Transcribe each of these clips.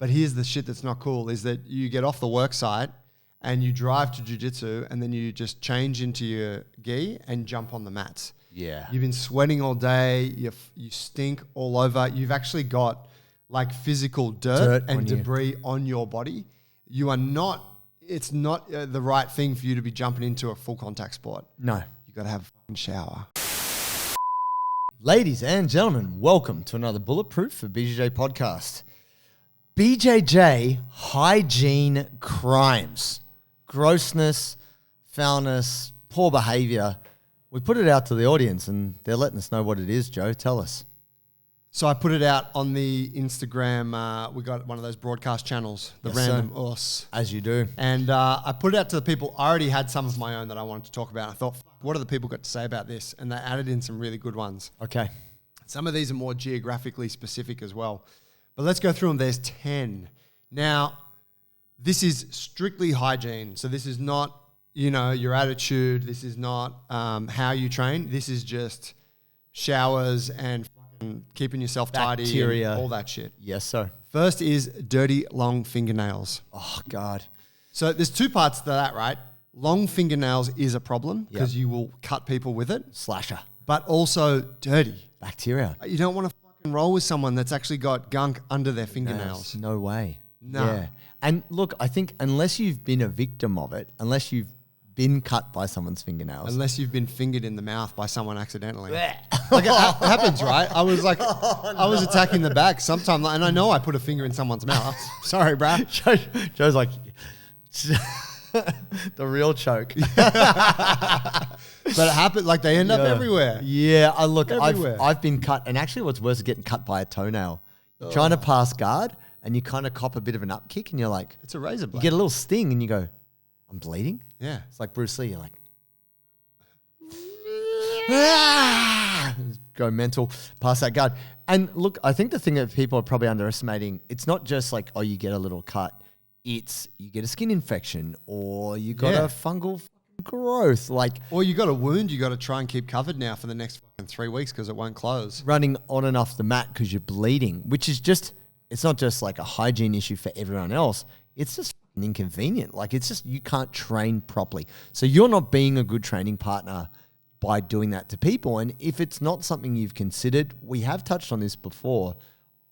But here's the shit that's not cool is that you get off the work site and you drive to jiu-jitsu and then you just change into your gi and jump on the mats. Yeah. You've been sweating all day. You stink all over. You've actually got like physical dirt and debris on your body. You are not, it's not the right thing for you to be jumping into a full contact sport. No. You got to have a fucking shower. Ladies and gentlemen, welcome to another Bulletproof for BJJ podcast. BJJ Hygiene crimes. Grossness, foulness, poor behavior. We put it out to the audience and they're letting us know what it is, Joe. Tell us. So I put it out on the Instagram. We got one of those broadcast channels, the random us. As you do. And I put it out to the people. I already had some of my own that I wanted to talk about. I thought, what do the people got to say about this? And they added in some really good ones. Okay. Some of these are more geographically specific as well. But let's go through them. There's 10. Now, this is strictly hygiene. So this is not, your attitude. This is not how you train. This is just showers and keeping yourself tidy, bacteria, and all that shit. Yes, sir. First is dirty, long fingernails. Oh, God. So there's two parts to that, right? Long fingernails is a problem because you will cut people with it. Slasher. But also dirty. Bacteria. You don't want to fucking roll with someone that's actually got gunk under their fingernails. No way. No. Yeah. And look, I think unless you've been a victim of it, unless you've been cut by someone's fingernails. Unless you've been fingered in the mouth by someone accidentally. Like it happens, right? I was like, I was attacking the back sometime, and I know I put a finger in someone's mouth. Sorry, bruh. Joe's like, the real choke. But it happened, like they end up everywhere. Yeah, look, Everywhere. I've been cut, and actually what's worse is getting cut by a toenail. You're trying to pass guard, and you kind of cop a bit of an upkick, and you're like, it's a razor blade. You get a little sting, and you go, I'm bleeding? Yeah. It's like Bruce Lee, you're like, go mental, pass that guard. And look, I think the thing that people are probably underestimating, it's not just like, oh, you get a little cut. It's you get a skin infection or you got a fungal growth. Or you got a wound you got to try and keep covered now for the next 3 weeks because it won't close. Running on and off the mat because you're bleeding, which is just, it's not just like a hygiene issue for everyone else. It's just inconvenient. Like it's just, you can't train properly. So you're not being a good training partner by doing that to people. And if it's not something you've considered, we have touched on this before,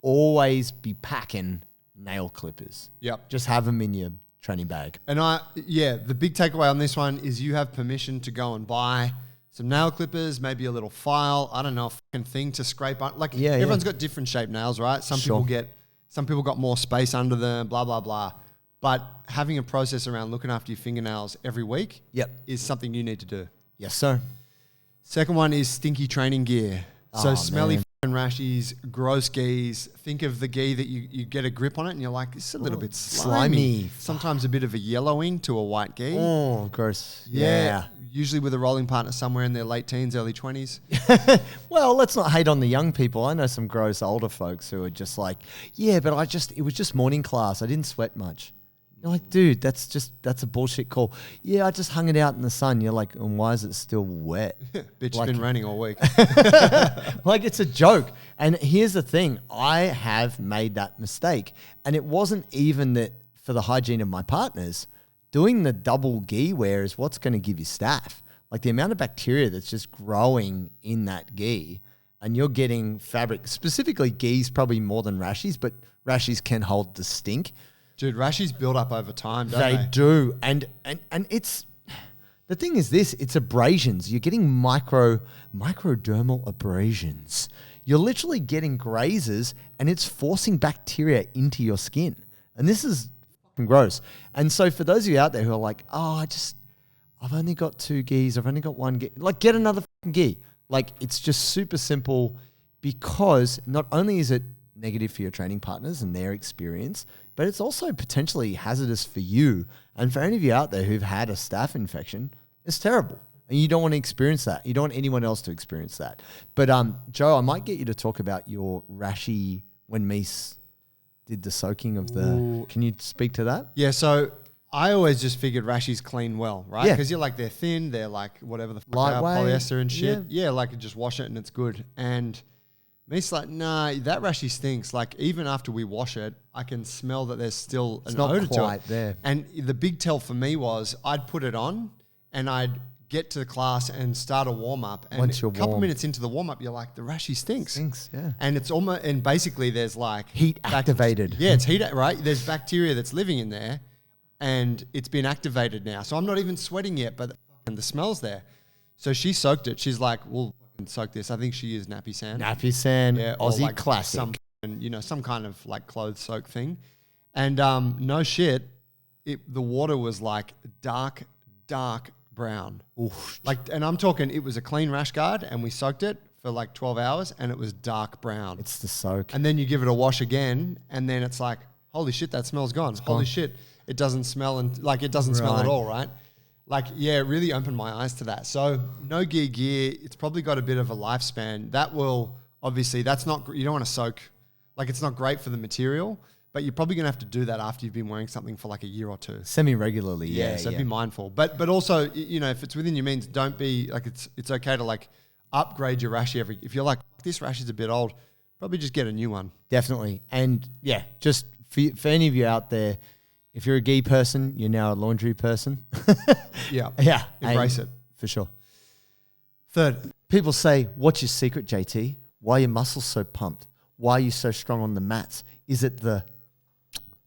always be packing nail clippers. Yep. Just have them in your training bag. And the big takeaway on this one is you have permission to go and buy some nail clippers, maybe a little file, I don't know, a fucking thing to scrape on. Like everyone's got different shaped nails, right? Some people got more space under them, blah, blah, blah. But having a process around looking after your fingernails every week is something you need to do. Yes, sir. Second one is stinky training gear. So smelly fucking rashies, gross gis. Think of the gi that you get a grip on it and you're like, it's a little bit slimy. Sometimes a bit of a yellowing to a white gi. Oh, gross. Yeah. Usually with a rolling partner somewhere in their late teens, early 20s. Well, let's not hate on the young people. I know some gross older folks who are just like, but it was just morning class. I didn't sweat much. You're like, dude, that's a bullshit call. Yeah, I just hung it out in the sun. You're like, and why is it still wet? Bitch, it's been raining all week. Like, it's a joke. And here's the thing. I have made that mistake. And it wasn't even that for the hygiene of my partners. Doing the double gi wear is what's going to give you staph. Like, the amount of bacteria that's just growing in that gi. And you're getting fabric. Specifically, gis probably more than rashies. But rashies can hold the stink. Dude, rashies build up over time, don't they? They do. And it's, the thing is this, it's abrasions. You're getting microdermal abrasions. You're literally getting grazes and it's forcing bacteria into your skin. And this is fucking gross. And so for those of you out there who are like, I've only got 2 gis, I've only got 1 gi. Like, get another fucking gi. Like, it's just super simple because not only is it negative for your training partners and their experience, but it's also potentially hazardous for you. And for any of you out there who've had a staph infection, it's terrible. And you don't want to experience that. You don't want anyone else to experience that. But Joe, I might get you to talk about your rashi when Mies did the soaking of the... Ooh. Can you speak to that? Yeah, so I always just figured rashies clean well, right? Yeah. Because you're like, they're thin, they're like whatever the fuck, lightweight, polyester and shit. Yeah, like just wash it and it's good. And Me's like, nah, that rashy stinks. Like, even after we wash it, I can smell that there's still an odor to it. There. And the big tell for me was I'd put it on and I'd get to the class and start a warm up. And Once you're a couple warm. minutes into the warm up, you're like, the rashy stinks. Yeah. And it's almost, and basically there's like Heat activated. Yeah, it's heat, right? There's bacteria that's living in there and it's been activated now. So I'm not even sweating yet, but the smell's there. So she soaked it. She's like, well, soak this. I think she used nappy sand. Nappy sand, Yeah, or Aussie like classic. Some kind of like clothes soak thing. And no shit, the water was like dark brown. Oof. Like, and I'm talking, it was a clean rash guard and we soaked it for like 12 hours and it was dark brown. It's the soak. And then you give it a wash again and then it's like, holy shit, that smell's gone. Holy shit, it doesn't smell it doesn't smell at all, right? Like, yeah, it really opened my eyes to that. So no gear, it's probably got a bit of a lifespan. That will, obviously, that's not, you don't want to soak, like it's not great for the material, but you're probably going to have to do that after you've been wearing something for like a year or two. Semi-regularly, yeah. So be mindful. But also, if it's within your means, don't be, like it's okay to like upgrade your rash if you're like, this rash is a bit old, probably just get a new one. Definitely. And yeah, just for any of you out there, if you're a gi person, you're now a laundry person. Yeah. Yeah. Embrace it. For sure. Third, people say, what's your secret, JT? Why are your muscles so pumped? Why are you so strong on the mats? Is it the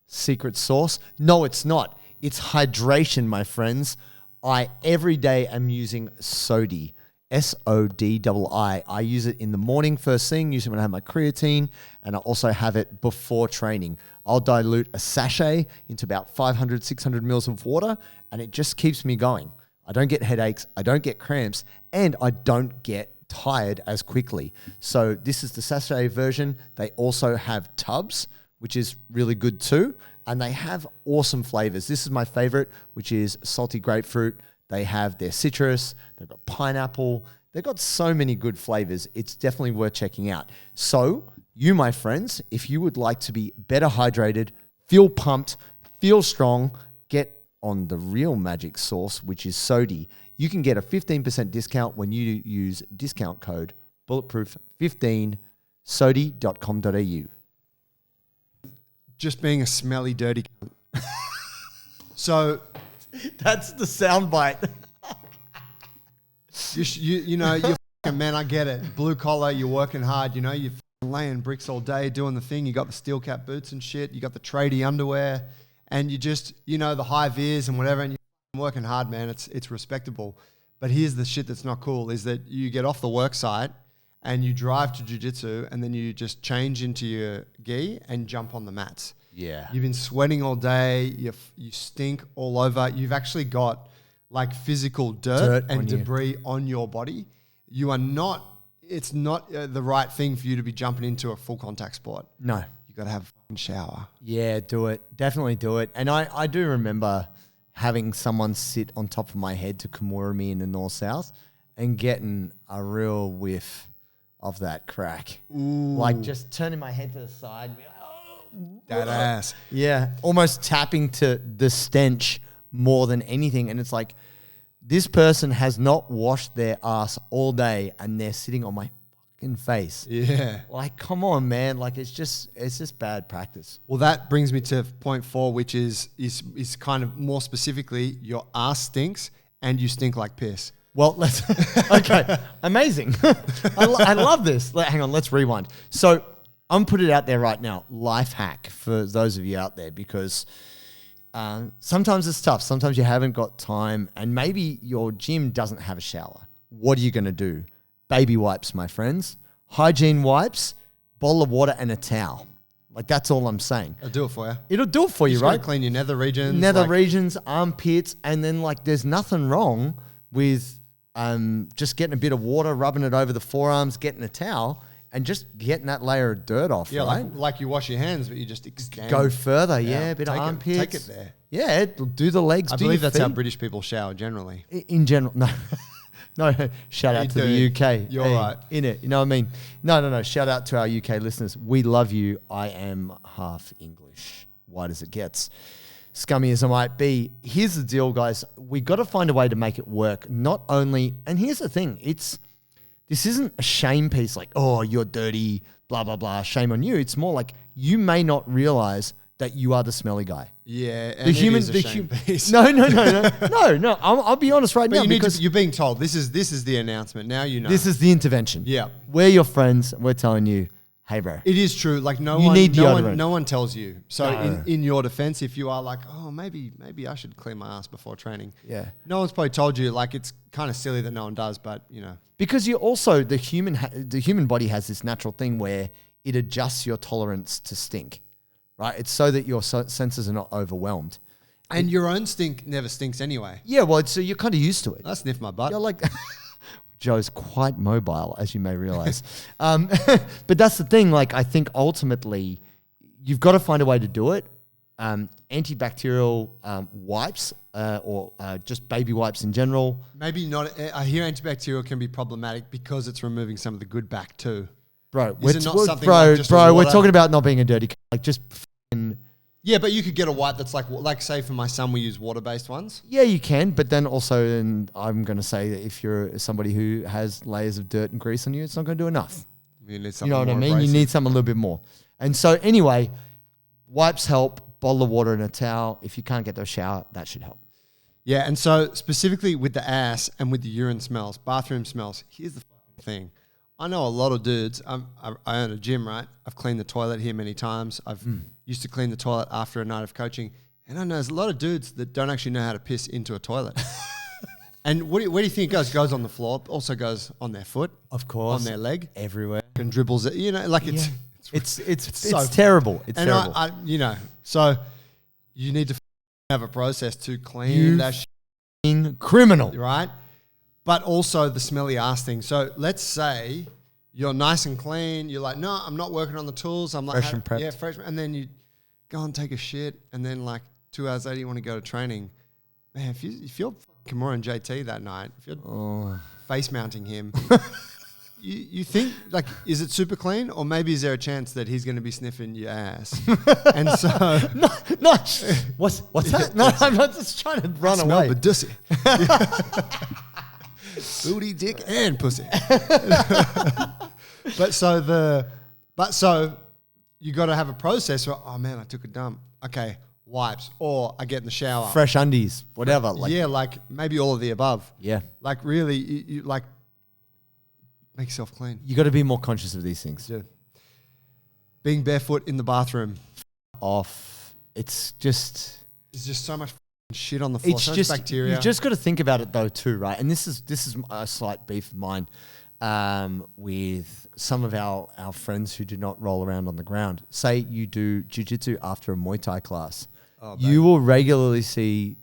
secret sauce? No, it's not. It's hydration, my friends. I every day am using Sodi. Sodii. I use it in the morning first thing, use it when I have my creatine, and I also have it before training. I'll dilute a sachet into about 500, 600 mils of water, and it just keeps me going. I don't get headaches, I don't get cramps, and I don't get tired as quickly. So this is the sachet version. They also have tubs, which is really good too, and they have awesome flavors. This is my favorite, which is salty grapefruit. They have their citrus, they've got pineapple, they've got so many good flavors. It's definitely worth checking out. So you, my friends, if you would like to be better hydrated, feel pumped, feel strong, get on the real magic sauce, which is Sodi. You can get a 15% discount when you use discount code Bulletproof15, sodi.com.au. just being a smelly, dirty So... That's the soundbite. You're fucking, man, I get it. Blue collar, you're working hard, you're fucking laying bricks all day, doing the thing. You got the steel cap boots and shit. You got the tradie underwear and you just, the high vis and whatever. And you're working hard, man. It's respectable. But here's the shit that's not cool is that you get off the work site and you drive to jiu-jitsu and then you just change into your gi and jump on the mats. Yeah. You've been sweating all day. You stink all over. You've actually got like physical dirt and debris on your body. You are not, it's not the right thing for you to be jumping into a full contact sport. No. You got to have a fucking shower. Yeah, do it. Definitely do it. And I do remember having someone sit on top of my head to Kimura me in the north-south and getting a real whiff of that crack. Ooh. Like just turning my head to the side and be like, that ass. Yeah, almost tapping to the stench more than anything. And it's like, this person has not washed their ass all day and they're sitting on my fucking face. Yeah. Like, come on, man. Like, it's just bad practice. Well, that brings me to point 4, which is kind of more specifically, your ass stinks and you stink like piss. Well, let's, okay, amazing. I love this. Hang on, let's rewind. So I'm putting it out there right now, life hack for those of you out there, because sometimes it's tough. Sometimes you haven't got time and maybe your gym doesn't have a shower. What are you going to do? Baby wipes, my friends. Hygiene wipes, bottle of water and a towel. Like, that's all I'm saying. I'll do it for you. It'll do it for you, right? Clean your nether regions. Nether regions, armpits, and then like there's nothing wrong with just getting a bit of water, rubbing it over the forearms, getting a towel, and just getting that layer of dirt off, right? Like you wash your hands, but you just extend. Go further, a bit of armpits. Take it there. Yeah, do the legs. I believe that's how British people shower generally. In general, no. No, shout out to the UK. You're right. In it, you know what I mean? No. Shout out to our UK listeners. We love you. I am half English. White as it gets. Scummy as I might be. Here's the deal, guys. We got to find a way to make it work. Not only, and here's the thing, this isn't a shame piece like, oh, you're dirty, blah, blah, blah, shame on you. It's more like you may not realize that you are the smelly guy. Yeah, and No. I'll be honest right now, because you're being told this is the announcement. Now you know. This is the intervention. Yeah, we're your friends. We're telling you, hey, bro. It is true. Like no one tells you. So in your defense, if you are like, oh, maybe I should clean my ass before training. Yeah. No one's probably told you. Like it's kind of silly that no one does, but you know. Because you also the human body has this natural thing where it adjusts your tolerance to stink. Right, it's so that your senses are not overwhelmed, and your own stink never stinks anyway. Yeah, well, so you're kind of used to it. I sniff my butt. You're like, Joe's quite mobile, as you may realize. But that's the thing. Like, I think ultimately, you've got to find a way to do it. Antibacterial wipes or just baby wipes in general. Maybe not. I hear antibacterial can be problematic because it's removing some of the good back too. Bro, we're talking about not being a dirty like just yeah, but you could get a wipe that's like say for my son we use water-based ones. Yeah, you can, but then also, and I'm going to say that if you're somebody who has layers of dirt and grease on you, it's not going to do enough. You need something, you know what I mean? Abrasive. You need something a little bit more. And so anyway, wipes help, bottle of water and a towel. If you can't get to a shower, that should help. Yeah, and so specifically with the ass and with the urine smells, bathroom smells, here's the thing. I know a lot of dudes. I own a gym, right? I've cleaned the toilet here many times. I've used to clean the toilet after a night of coaching. And I know there's a lot of dudes that don't actually know how to piss into a toilet. And where do you think it goes? It goes on the floor. Also goes on their foot. Of course. On their leg. Everywhere. And dribbles it. You know, like it's terrible. It's and terrible. So you need to have a process to clean that shit. Criminal. Right? But also the smelly ass thing. So let's say you're nice and clean. You're like, no, I'm not working on the tools. I'm like, fresh and prepped. Yeah, fresh. And then you go and take a shit. And then like 2 hours later, you want to go to training. Man, if you're Kimura and JT that night, if you're face mounting him, you think like, is it super clean? Or maybe is there a chance that he's going to be sniffing your ass? And so. No. What's that? No, I'm not just trying to run away. Smell the dussy. Booty, dick, and pussy. But so you got to have a process where, oh man, I took a dump. Okay, wipes, or I get in the shower. Fresh undies, whatever. Like maybe all of the above. Yeah. Like really, you like make yourself clean. You got to be more conscious of these things. Yeah. Being barefoot in the bathroom. It's just so much shit on the floor. It's so just much bacteria. You've just got to think about it though too, right? And this is a slight beef of mine with some of our friends who do not roll around on the ground. Say you do jiu-jitsu after a Muay Thai class. You will regularly see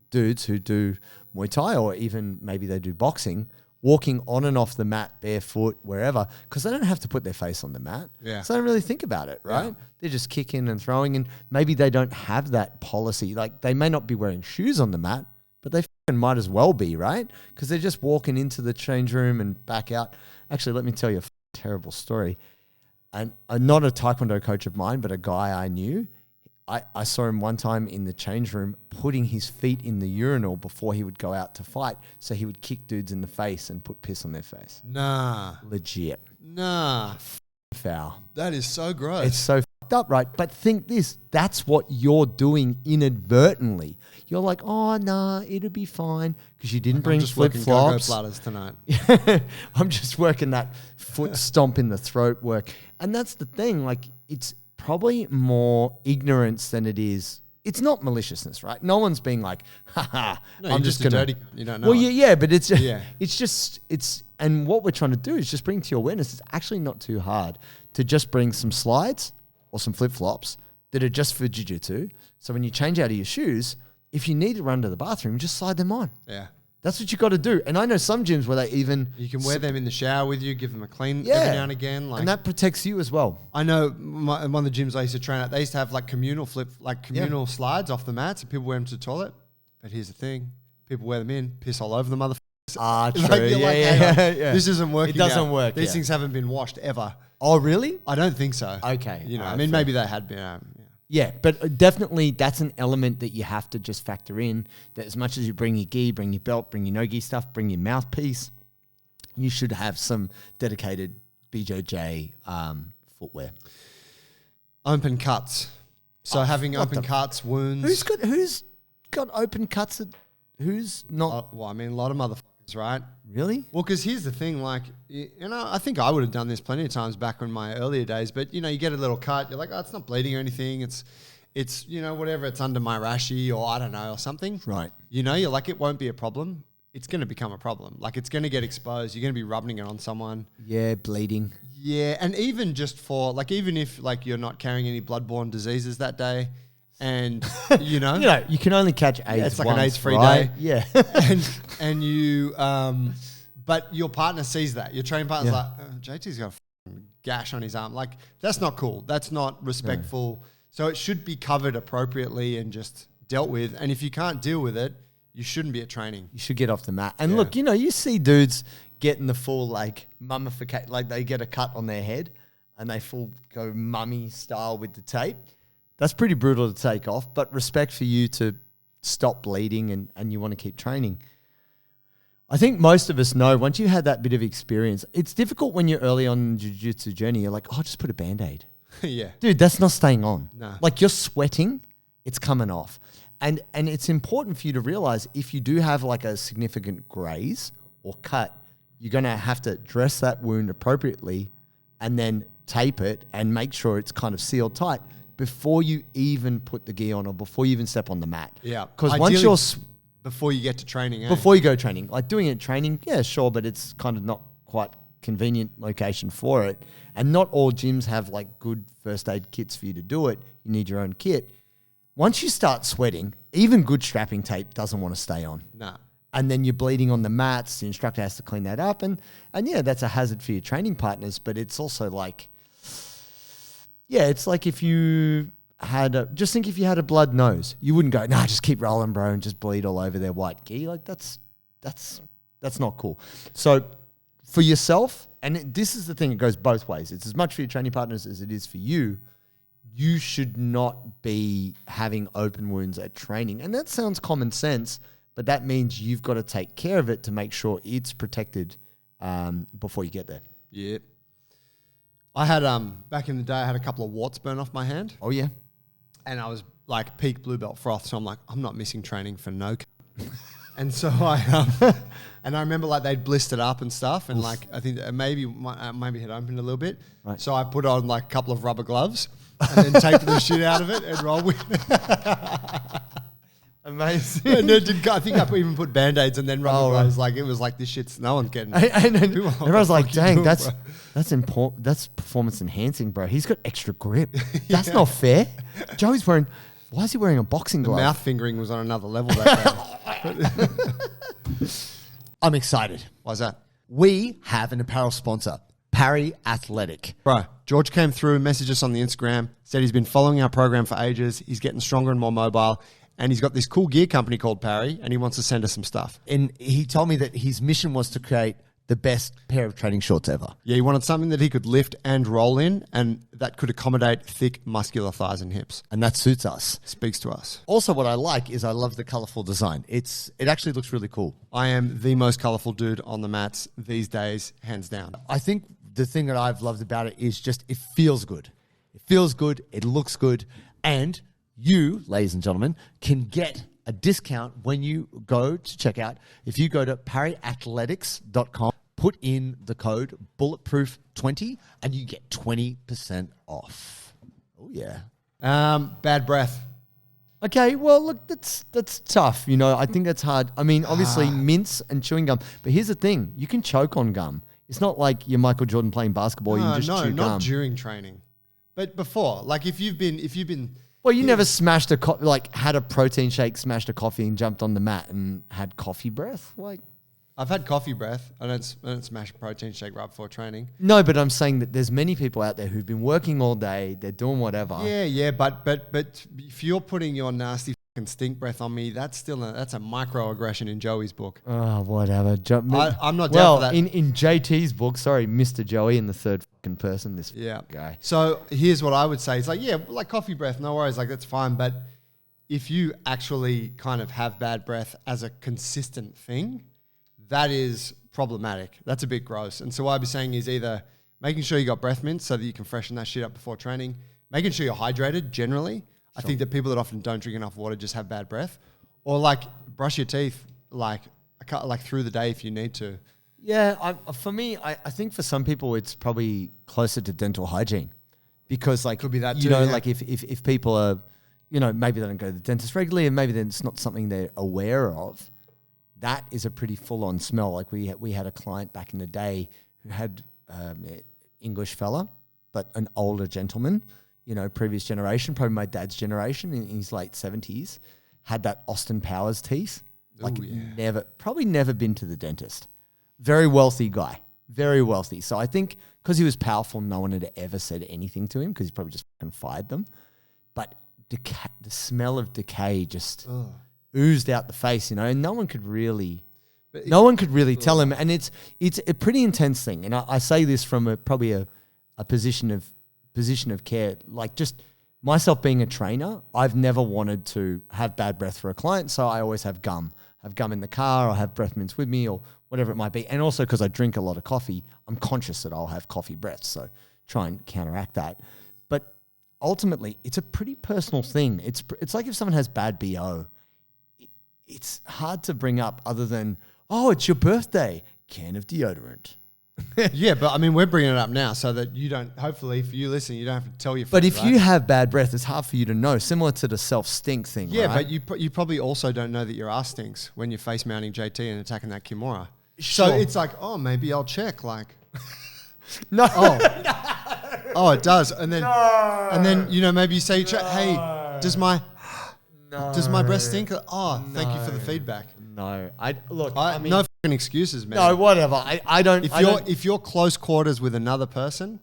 dudes who do Muay Thai or even maybe they do boxing walking on and off the mat barefoot wherever because they don't have to put their face on the mat. Yeah. So they don't really think about it, right? Yeah. They're just kicking and throwing and maybe they don't have that policy. Like they may not be wearing shoes on the mat, but they might as well be, right? Because they're just walking into the change room and back out. Actually, let me tell you a terrible story. And not a Taekwondo coach of mine, but a guy I knew. I saw him one time in the change room putting his feet in the urinal before he would go out to fight. So he would kick dudes in the face and put piss on their face. Nah. Legit. Nah. Foul. That is so gross. It's so fucked up, right? But think this. That's what you're doing inadvertently. You're like, oh, nah, it'll be fine. Because you didn't bring flip-flops. I'm just working tonight. I'm just working that foot stomp in the throat work. And that's the thing. Like, it's probably more ignorance than it is. It's not maliciousness, right? No one's being like, haha, no, I'm just gonna dirty. You don't know. Well, yeah, but it's and what we're trying to do is just bring to your awareness. It's actually not too hard to just bring some slides or some flip flops that are just for jiu-jitsu. So when you change out of your shoes, if you need to run to the bathroom, just slide them on. Yeah. That's what you got to do. And I know some gyms where they even... You can wear them in the shower with you, give them a clean every now and again. Like, and that protects you as well. I know one of the gyms I used to train at, they used to have like communal slides off the mats and people wear them to the toilet. But here's the thing. People wear them in, piss all over the motherfuckers. Ah, true. Like, yeah. This isn't working. It doesn't work. These things haven't been washed ever. Oh, really? I don't think so. Okay. You know, I mean, maybe they had been... Yeah, but definitely that's an element that you have to just factor in, that as much as you bring your gi, bring your belt, bring your no-gi stuff, bring your mouthpiece, you should have some dedicated BJJ footwear? Open cuts. So having open cuts, wounds. Who's got open cuts? Who's not? Well, I mean, a lot of motherfuckers, right? Really? Well, because here's the thing, like, I think I would have done this plenty of times back in my earlier days, but, you get a little cut. You're like, oh, it's not bleeding or anything. It's whatever. It's under my rashi or I don't know, or something. Right. You're like, it won't be a problem. It's going to become a problem. Like, it's going to get exposed. You're going to be rubbing it on someone. Yeah, bleeding. Yeah, and even just for, like, even if, like, you're not carrying any bloodborne diseases that day, and, you can only catch AIDS it's like once, an AIDS-free right? day. Yeah. and you, but your partner sees that. Your training partner's like, JT's got a gash on his arm. Like, that's not cool. That's not respectful. No. So it should be covered appropriately and just dealt with. And if you can't deal with it, you shouldn't be at training. You should get off the mat. And look, you see dudes getting the full, like, mummification, like they get a cut on their head and they full go mummy style with the tape. That's pretty brutal to take off, but respect for you to stop bleeding and you want to keep training. I think most of us know once you had that bit of experience, it's difficult when you're early on in the jiu-jitsu journey. You're like, just put a Band-Aid. Yeah. Dude, that's not staying on. No. Like you're sweating, it's coming off. And it's important for you to realize if you do have like a significant graze or cut, you're going to have to dress that wound appropriately and then tape it and make sure it's kind of sealed tight before you even put the gi on or before you even step on the mat. Yeah. Because once you're... Before you get to training, Before you go training. Like doing it training, yeah, sure, but it's kind of not quite convenient location for it. And not all gyms have like good first aid kits for you to do it. You need your own kit. Once you start sweating, even good strapping tape doesn't want to stay on. Nah. And then you're bleeding on the mats. The instructor has to clean that up. And yeah, that's a hazard for your training partners. But it's also like, yeah, it's like if you had just think if you had a blood nose, you wouldn't go, just keep rolling, bro, and just bleed all over their white gi. Like that's not cool. So for yourself, and this is the thing, it goes both ways. It's as much for your training partners as it is for you. You should not be having open wounds at training. And that sounds common sense, but that means you've got to take care of it to make sure it's protected before you get there. Yeah. I had, back in the day, I had a couple of warts burn off my hand. Oh, yeah. And I was like peak blue belt froth. So I'm like, I'm not missing training for no. And so I remember like they'd blistered up and stuff. And like, I think maybe had opened a little bit. Right. So I put on like a couple of rubber gloves and then taped the shit out of it and rolled with it. Amazing. And I think I even put Band-Aids and then rubber gloves. Like it was like, this shit's no one's getting it. And everyone's like, dang, that's important. That's performance enhancing, bro. He's got extra grip. That's not fair. Joey's wearing, why is he wearing a boxing glove? The mouth fingering was on another level that day. I'm excited. Why's that? We have an apparel sponsor, Parry Athletic. Bro, George came through, messaged us on the Instagram, said he's been following our program for ages. He's getting stronger and more mobile. And he's got this cool gear company called Parry, and he wants to send us some stuff. And he told me that his mission was to create the best pair of training shorts ever. Yeah, he wanted something that he could lift and roll in, and that could accommodate thick, muscular thighs and hips. And that suits us. Speaks to us. Also, what I like is I love the colorful design. It actually looks really cool. I am the most colorful dude on the mats these days, hands down. I think the thing that I've loved about it is just it feels good. It feels good. It looks good. And you, ladies and gentlemen, can get a discount when you go to checkout. If you go to parryathletics.com, put in the code Bulletproof20 and you get 20% off. Oh, yeah. Bad breath. Okay, well, look, that's tough. I think that's hard. I mean, obviously, mints and chewing gum. But here's the thing. You can choke on gum. It's not like you're Michael Jordan playing basketball. You can just chew gum. No, not during training. But before. Like, if you've been... Well, you never smashed had a protein shake, smashed a coffee and jumped on the mat and had coffee breath? Like, I've had coffee breath. I don't smash a protein shake right before training. No, but I'm saying that there's many people out there who've been working all day. They're doing whatever. Yeah, but if you're putting your nasty fucking stink breath on me, that's a microaggression in Joey's book. Oh, whatever. I'm not down for that. In JT's book, sorry, Mr. Joey in the third fucking person, this guy. So here's what I would say. It's like, yeah, like coffee breath, no worries. Like, that's fine. But if you actually kind of have bad breath as a consistent thing, that is problematic. That's a bit gross. And so what I'd be saying is either making sure you got breath mints so that you can freshen that shit up before training, making sure you're hydrated generally. I think that people that often don't drink enough water just have bad breath, or like brush your teeth like through the day if you need to. Yeah, for me, I think for some people it's probably closer to dental hygiene, because like could be that you too, know, yeah. like if people are, you know, maybe they don't go to the dentist regularly, and maybe then it's not something they're aware of. That is a pretty full-on smell. Like we had a client back in the day who had English fella, but an older gentleman, you know, previous generation, probably my dad's generation, in his late 70s, had that Austin Powers teeth. Like probably never been to the dentist. Very wealthy guy, very wealthy. So I think because he was powerful, no one had ever said anything to him because he probably just fucking fired them. But the smell of decay just oozed out the face, you know, and no one could really tell him. And it's a pretty intense thing. And I say this from probably a position of care, like just myself being a trainer, I've never wanted to have bad breath for a client. So I always have gum in the car, or have breath mints with me, or whatever it might be. And also because I drink a lot of coffee, I'm conscious that I'll have coffee breath. So try and counteract that. But ultimately, it's a pretty personal thing. It's like if someone has bad BO, it's hard to bring up other than, oh, it's your birthday, can of deodorant. Yeah, but I mean, we're bringing it up now so that you don't, hopefully if you listen, you don't have to tell your friends. But if you have bad breath, it's hard for you to know, similar to the self-stink thing, yeah, right? but you probably also don't know that your ass stinks when you're face mounting JT and attacking that Kimura. Sure. So it's like, oh, maybe I'll check. Like, No. oh, it does. And then you know, maybe you say, hey, does my breath stink? Oh, thank you for the feedback. No, I mean, no fucking excuses, man. no, whatever. I don't. If you're close quarters with another person,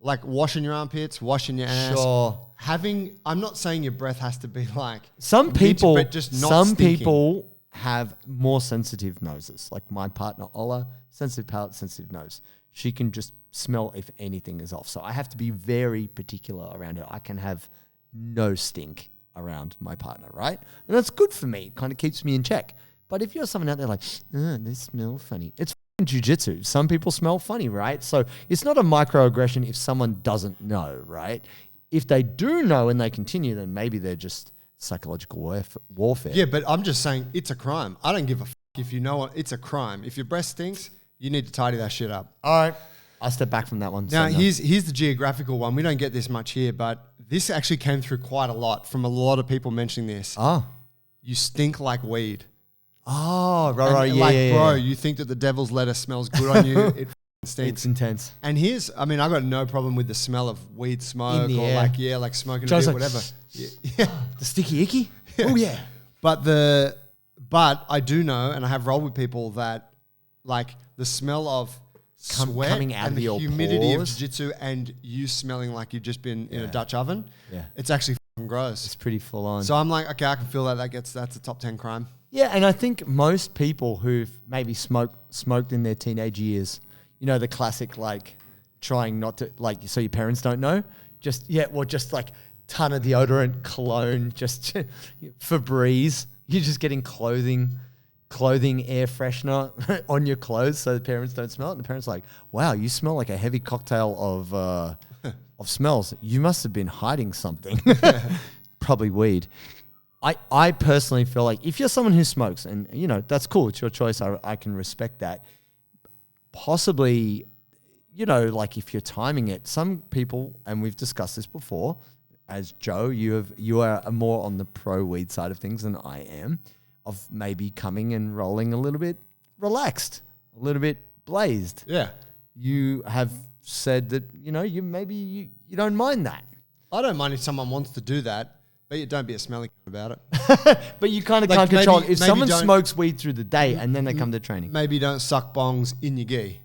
like washing your armpits, washing your ass, Sure. I'm not saying your breath has to be like Some people, but just not stinking. people have more sensitive noses. Like my partner Ola, sensitive palate, sensitive nose. She can just smell if anything is off. So I have to be very particular around her. I can have no stink around my partner, right? And that's good for me. It kind of keeps me in check. But if you're someone out there like, they smell funny. It's jiu-jitsu. Some people smell funny, right? So it's not a microaggression if someone doesn't know, right? If they do know and they continue, then maybe they're just psychological warfare. Yeah, but I'm just saying it's a crime. I don't give a if you know what, it's a crime. If your breath stinks, you need to tidy that shit up. All right. I'll step back from that one. Now, here's the geographical one. We don't get this much here, but this actually came through quite a lot from a lot of people mentioning this. Oh. You stink like weed. Oh, right, and yeah, like, yeah, bro, yeah. you think that the devil's lettuce smells good on you. It stinks. It's intense. And I got no problem with the smell of weed smoke or air. like smoking Joe's a bit, like, whatever. Yeah. The sticky icky? Oh, yeah. But I do know, and I have rolled with people that like the smell of sweat coming out and of the your humidity pores. of jiu-jitsu and you smelling like you've just been in a Dutch oven. Yeah. It's actually fucking gross. It's pretty full on. So I'm like, okay, I can feel that. That's a top 10 crime. Yeah, and I think most people who've maybe smoked in their teenage years, you know, the classic like trying not to, like, so your parents don't know, just like ton of deodorant, cologne, just Febreze. You're just getting clothing air freshener on your clothes so the parents don't smell it. And the parents are like, wow, you smell like a heavy cocktail of smells. You must have been hiding something. Probably weed. I personally feel like if you're someone who smokes, and you know, that's cool, it's your choice, I can respect that. Possibly, you know, like if you're timing it, some people, and we've discussed this before, as Joe, you are more on the pro weed side of things than I am, of maybe coming and rolling a little bit relaxed, a little bit blazed. Yeah. You have said that, you know, you don't mind that. I don't mind if someone wants to do that, but you don't be a smelly cunt about it. But you kind of Like can't control it. maybe If someone don't- smokes weed through the day and then they come to training. Maybe don't suck bongs in your gi.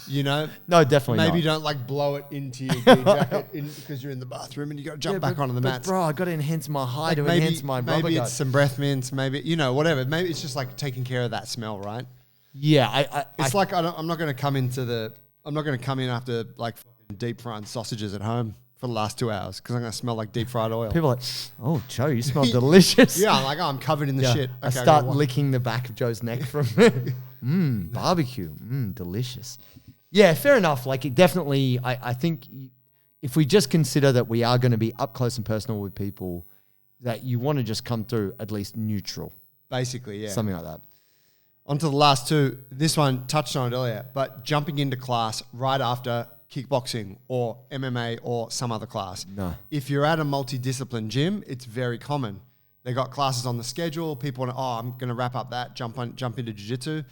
You know? No, definitely Maybe not. don't like blow it into your gi jacket because you're in the bathroom and you got to jump back onto the mats. Bro, I got to enhance my height to maybe, enhance my rubber maybe guard. it's some breath mints, maybe, you know, whatever. Maybe it's just like taking care of that smell, right? Yeah, It's like I'm not going to come in after like fucking deep frying sausages at home for the last 2 hours because I'm going to smell like deep fried oil. people are like, oh, Joe, you smell delicious. Yeah, I'm like, oh, I'm covered in the shit. I Okay, start go on. licking the back of Joe's neck from barbecue. Delicious. Yeah, fair enough. Like it definitely, I think if we just consider that we are going to be up close and personal with people, that you want to just come through at least neutral. Basically, yeah. Something like that. On to the last two. This one touched on it earlier, but jumping into class right after kickboxing or MMA or some other class. No. If you're at a multidiscipline gym, it's very common. They got classes on the schedule. People want to, I'm going to wrap up that, jump into jiu-jitsu.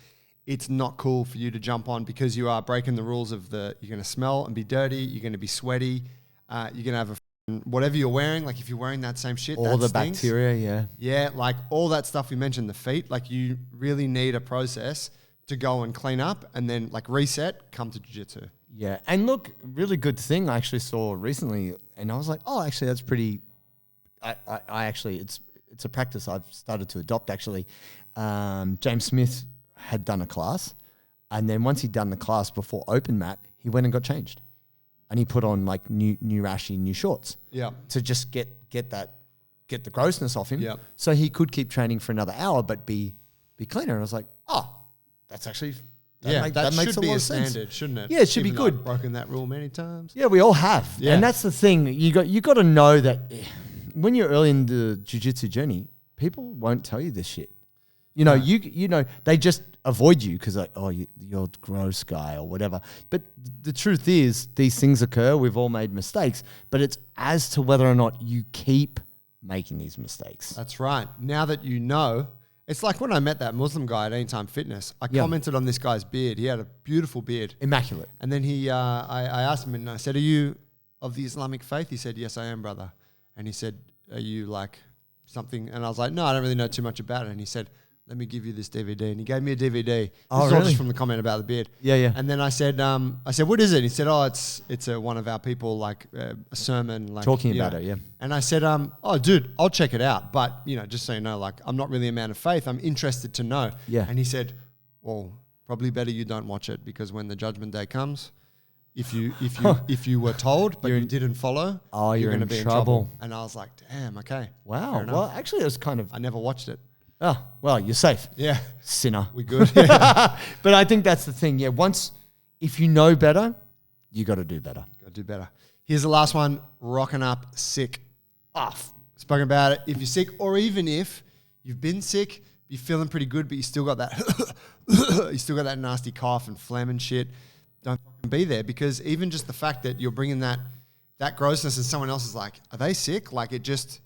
It's not cool for you to jump on because you are breaking the rules of you're going to smell and be dirty. You're going to be sweaty. You're going to have whatever you're wearing. Like if you're wearing that same shit, all that the stinks. bacteria, yeah. Yeah, like all that stuff we mentioned, the feet, like you really need a process to go and clean up and then like reset, come to jiu-jitsu. Yeah, and look, really good thing I actually saw recently, and I was like, oh, actually, that's pretty. I actually, it's a practice I've started to adopt. Actually, James Smith had done a class, and then once he'd done the class before open mat, he went and got changed, and he put on like new rashy new shorts. Yeah, to just get the grossness off him. Yeah, so he could keep training for another hour, but be cleaner. And I was like, oh, that's actually. That makes should be lot a of sense. standard, shouldn't it? Yeah, it should Even be though good. I've broken that rule many times. Yeah, we all have. Yeah. And that's the thing. You got to know that when you're early in the jiu-jitsu journey, people won't tell you this shit. You know, you know, they just avoid you because like, oh, you're a gross guy or whatever. But the truth is, these things occur. We've all made mistakes. But it's as to whether or not you keep making these mistakes. That's right. Now that you know, it's like when I met that Muslim guy at Anytime Fitness, I commented on this guy's beard. He had a beautiful beard. Immaculate. And then I asked him and I said, are you of the Islamic faith? He said, yes, I am, brother. And he said, are you like something? And I was like, no, I don't really know too much about it. And he said, let me give you this DVD. And he gave me a DVD. This is all just from the comment about the beard. Yeah, yeah. And then I said, what is it? He said, oh, it's one of our people, like a sermon. Like, talking about it, yeah. And I said, oh, dude, I'll check it out. But, just so you know, like, I'm not really a man of faith. I'm interested to know. Yeah. And he said, well, probably better you don't watch it because when the judgment day comes, if you were told but you didn't follow, you're going to be in trouble. And I was like, damn, okay. Wow. Well, actually, it was kind of... I never watched it. Oh, well, you're safe. Yeah. Sinner. We're good. But I think that's the thing. Yeah, if you know better, you got to do better. Got to do better. Here's the last one, rocking up sick. Spoken about it. If you're sick or even if you've been sick, you're feeling pretty good, but you still got that nasty cough and phlegm and shit, don't fucking be there because even just the fact that you're bringing that grossness and someone else is like, are they sick? Like it just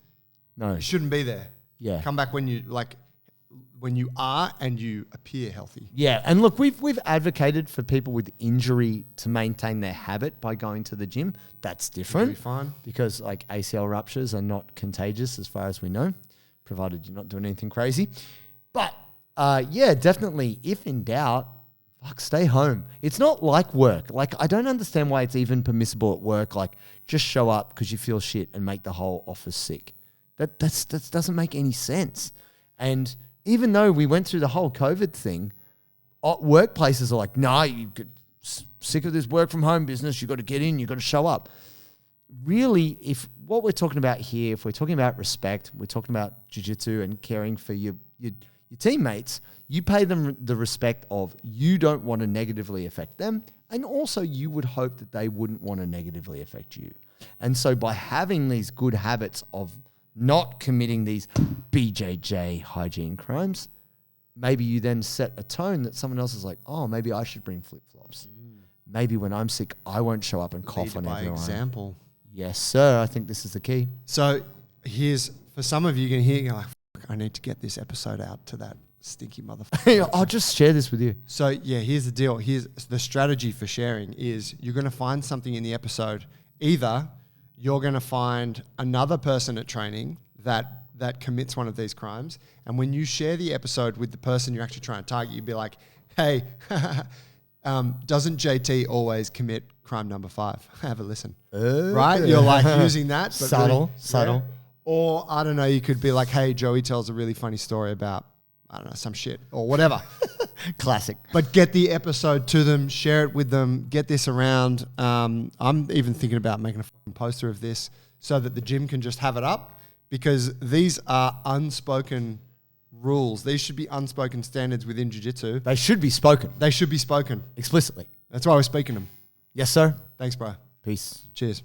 shouldn't be there. Yeah. Come back when you are and you appear healthy. Yeah, and look, we've advocated for people with injury to maintain their habit by going to the gym. That's different. It'll be fine. Because like ACL ruptures are not contagious as far as we know, provided you're not doing anything crazy. But yeah, definitely, if in doubt, stay home. It's not like work. Like I don't understand why it's even permissible at work. Like just show up because you feel shit and make the whole office sick. That doesn't make any sense. And even though we went through the whole COVID thing, workplaces are like, no, you get sick of this work from home business. You got to get in. You got to show up. Really, if what we're talking about here, if we're talking about respect, we're talking about jiu-jitsu and caring for your teammates, you pay them the respect of you don't want to negatively affect them. And also you would hope that they wouldn't want to negatively affect you. And so by having these good habits of not committing these BJJ hygiene crimes, maybe you then set a tone that someone else is like, oh, maybe I should bring flip-flops. Maybe when I'm sick, I won't show up and cough on everyone. By example. Yes, sir. I think this is the key. So here's, for some of you, you're going to hear, you're like, I need to get this episode out to that stinky motherfucker. I'll just share this with you. So yeah, here's the deal. Here's the strategy for sharing is you're going to find something in the episode. Either you're going to find another person at training that commits one of these crimes. And when you share the episode with the person you're actually trying to target, you'd be like, hey, doesn't JT always commit crime number 5? Have a listen. Right? You're like using that. But subtle. Yeah. Or I don't know, you could be like, hey, Joey tells a really funny story about, I don't know, some shit or whatever. Classic. But get the episode to them, share it with them, get this around. I'm even thinking about making a fucking poster of this so that the gym can just have it up because these are unspoken rules. These should be unspoken standards within jiu-jitsu. They should be spoken. They should be spoken. Explicitly. That's why we're speaking them. Yes, sir. Thanks, bro. Peace. Cheers.